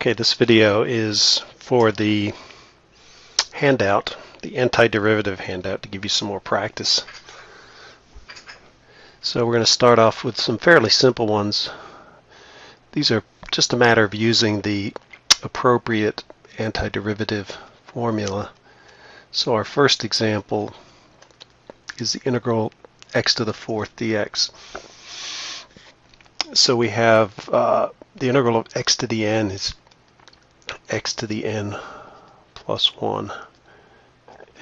Okay, this video is for the handout, the antiderivative handout, to give you some more practice. So we're going to start off with some fairly simple ones. These are just a matter of using the appropriate antiderivative formula. So our first example is the integral x to the fourth dx. So we have the integral of x to the n is x to the n plus 1,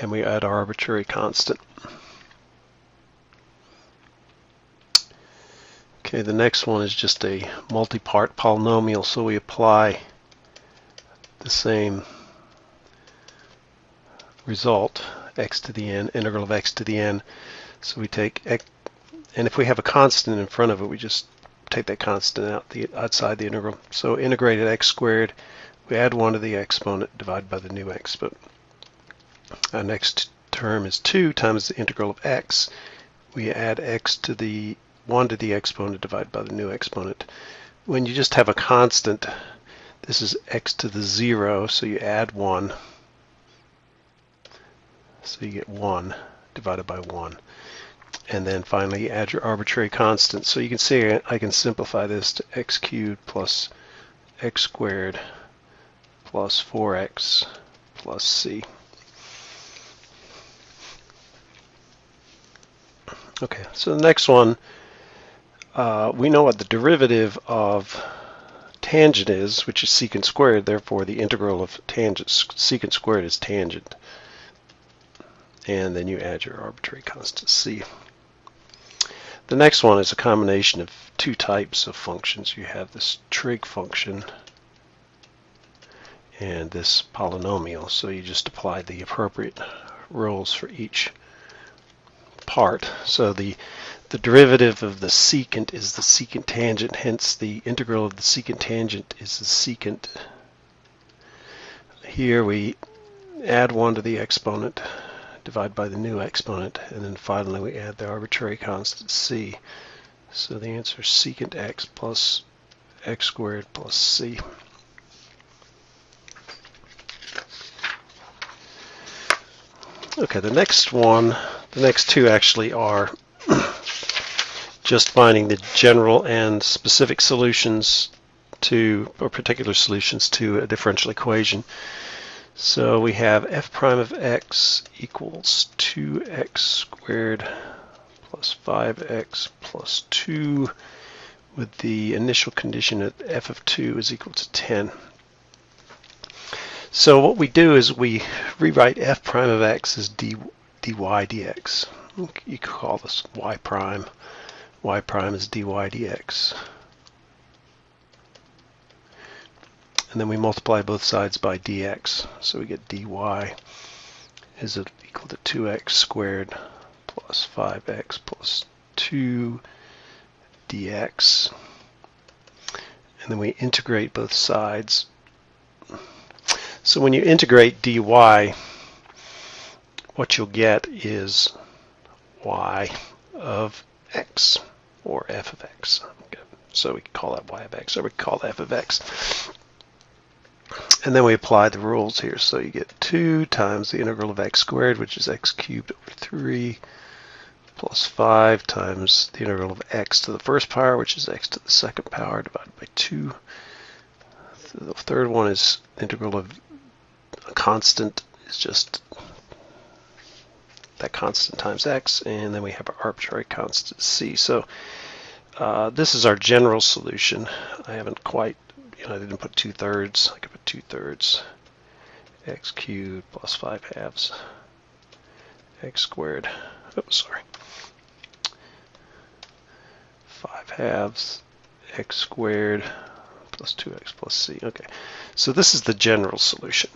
and we add our arbitrary constant. Okay, the next one is just a multi-part polynomial, so we apply the same result, x to the n, integral of x to the n. So we take x, and if we have a constant in front of it, we just take that constant out outside the integral. So integrated x squared, we add 1 to the exponent, divide by the new exponent. Our next term is 2 times the integral of x. We add x to the 1 to the exponent, divide by the new exponent. When you just have a constant, this is x to the 0, so you add 1. So you get 1 divided by 1. And then finally you add your arbitrary constant. So you can see I can simplify this to x cubed plus x squared plus 4x plus c. Okay, so the next one, we know what the derivative of tangent is, which is secant squared. Therefore, the integral of tangent, secant squared, is tangent. And then you add your arbitrary constant c. The next one is a combination of two types of functions. You have this trig function and this polynomial. So you just apply the appropriate rules for each part. So the derivative of the secant is the secant tangent, hence the integral of the secant tangent is the secant. Here we add 1 to the exponent, divide by the new exponent, and then finally we add the arbitrary constant c. So the answer is secant x plus x squared plus c. Okay, the next one, the next two actually are just finding the general and specific solutions to, or particular solutions to, a differential equation. So we have f prime of x equals 2x squared plus 5x plus 2 with the initial condition that f of 2 is equal to 10. So what we do is we rewrite f prime of x as dy dx. You could call this y prime. Y prime is dy dx. And then we multiply both sides by dx. So we get dy is equal to 2x squared plus 5x plus 2 dx. And then we integrate both sides. So when you integrate dy, what you'll get is y of x, or f of x. Okay. So we can call that y of x, or we can call that f of x. And then we apply the rules here. So you get 2 times the integral of x squared, which is x cubed over 3, plus 5 times the integral of x to the first power, which is x to the second power, divided by 2. The third one is integral of a constant, is just that constant times x, and then we have our arbitrary constant c. So this is our general solution. I haven't quite, I didn't put 2/3. I could put 2/3 x cubed plus 5 halves x squared. Oh, sorry. 5 halves x squared plus 2x plus c. Okay, so this is the general solution.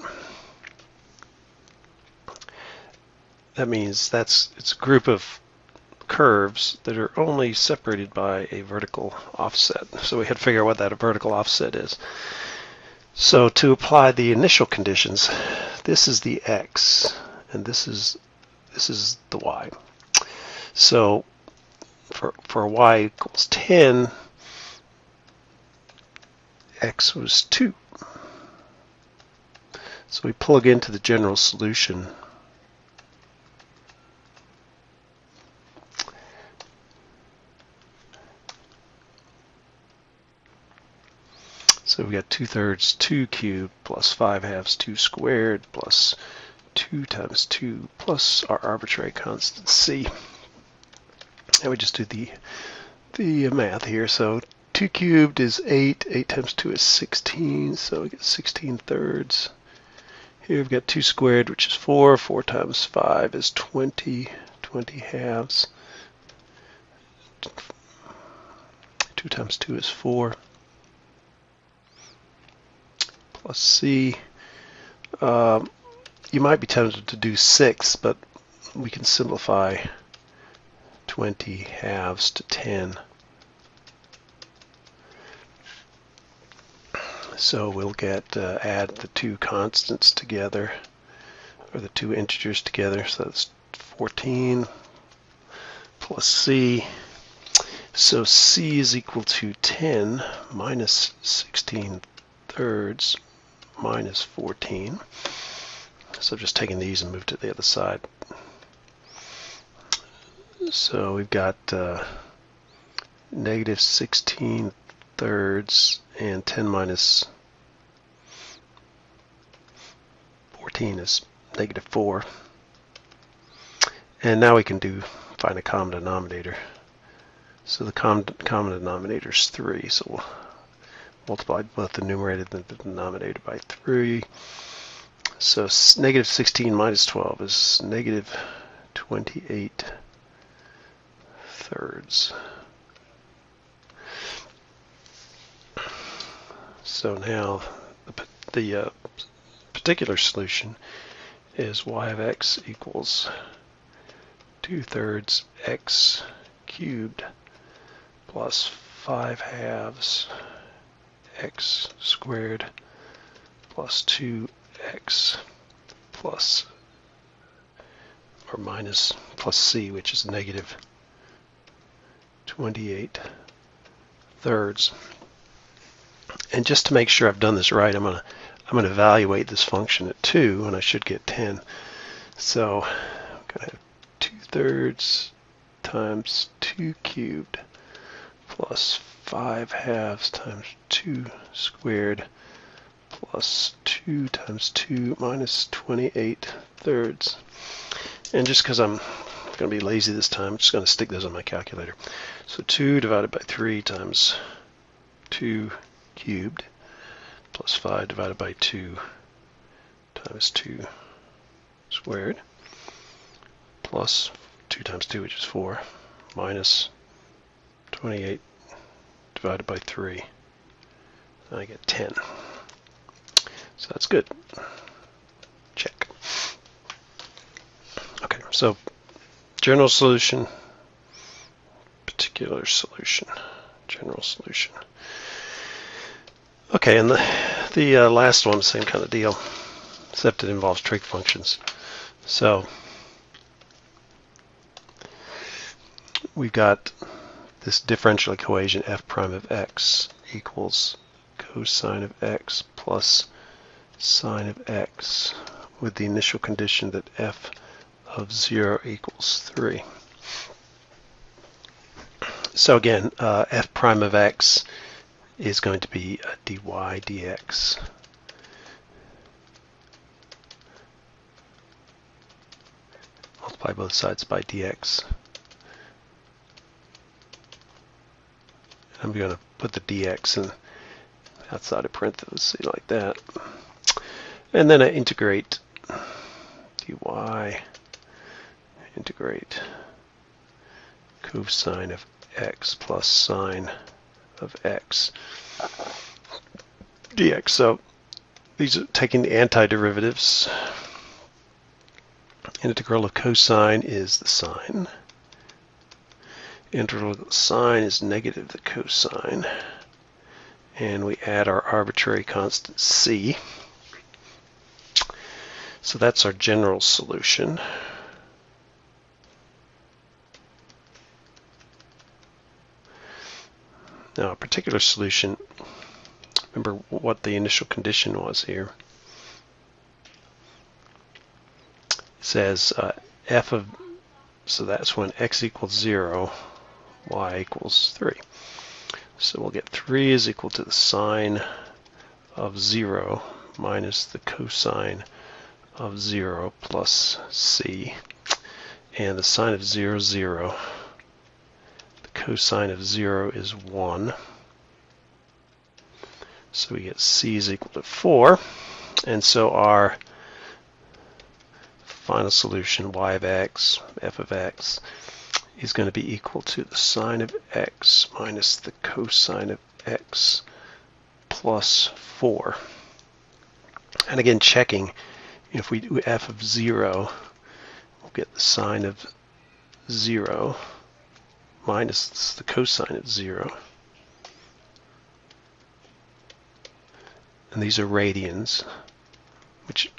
That means it's a group of curves that are only separated by a vertical offset. So we had to figure out what that vertical offset is. So to apply the initial conditions, this is the x and this is the y. So for y equals 10, x was 2. So we plug into the general solution. So we got 2/3 2 cubed plus 5/2 2 squared plus 2 times 2 plus our arbitrary constant c. And we just do the math here. So 2 cubed is 8. 8 times 2 is 16. So we get 16/3. Here we've got 2 squared, which is 4. 4 times 5 is 20. 20/2. 2 times 2 is 4. Plus c. You might be tempted to do 6, but we can simplify 20/2 to 10. So we'll get add the two constants together, or the two integers together. So that's 14 plus c. So c is equal to 10 minus 16/3 minus 14. So just taking these and move to the other side. So we've got negative 16/3 and 10 minus 14 is negative 4. And now we can find a common denominator. So the common denominator is 3. So we'll multiply both the numerator and the denominator by 3. So negative 16 minus 12 is negative 28/3. So now the particular solution is y of x equals 2/3 x cubed plus 5/2 x squared plus 2x plus or minus plus c, which is negative 28/3. And just to make sure I've done this right, I'm gonna evaluate this function at 2, and I should get 10. So I'm gonna have 2/3 times 2 cubed plus 5/2 times 2 squared plus 2 times 2 minus 28/3. And just because I'm going to be lazy this time, I'm just going to stick this on my calculator. So 2 divided by 3 times 2 cubed plus 5 divided by 2 times 2 squared plus 2 times 2, which is 4, minus 28 divided by 3. And I get 10. So that's good. Check. Okay, so general solution, particular solution, general solution. Okay, and the last one, same kind of deal, except it involves trig functions. So we've got this differential equation f prime of x equals cosine of x plus sine of x with the initial condition that f of 0 equals 3. So again, f prime of x is going to be a dy dx. Multiply both sides by dx. I'm going to put the dx in outside of parentheses like that. And then I integrate dy, integrate cosine of x plus sine of x dx. So these are taking the antiderivatives. Integral of cosine is the sine. Integral of the sine is negative the cosine. And we add our arbitrary constant c. So that's our general solution. Now a particular solution, remember what the initial condition was here. says f of, so that's when x equals 0, y equals 3. So we'll get 3 is equal to the sine of 0 minus the cosine of 0 plus c. And the sine of 0 is 0. The cosine of 0 is 1. So we get c is equal to 4. And so our final solution, y of x, f of x, is going to be equal to the sine of x minus the cosine of x plus 4. And again, checking, if we do f of 0, we'll get the sine of 0 minus the cosine of 0. And these are radians, which,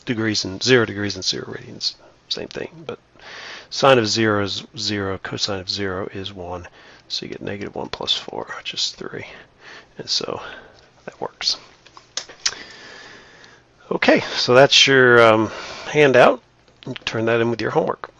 degrees and 0 degrees and 0 radians, same thing. But sine of 0 is 0, cosine of 0 is 1. So you get negative 1 plus 4, which is 3. And so that works. Okay, so that's your handout. You can turn that in with your homework.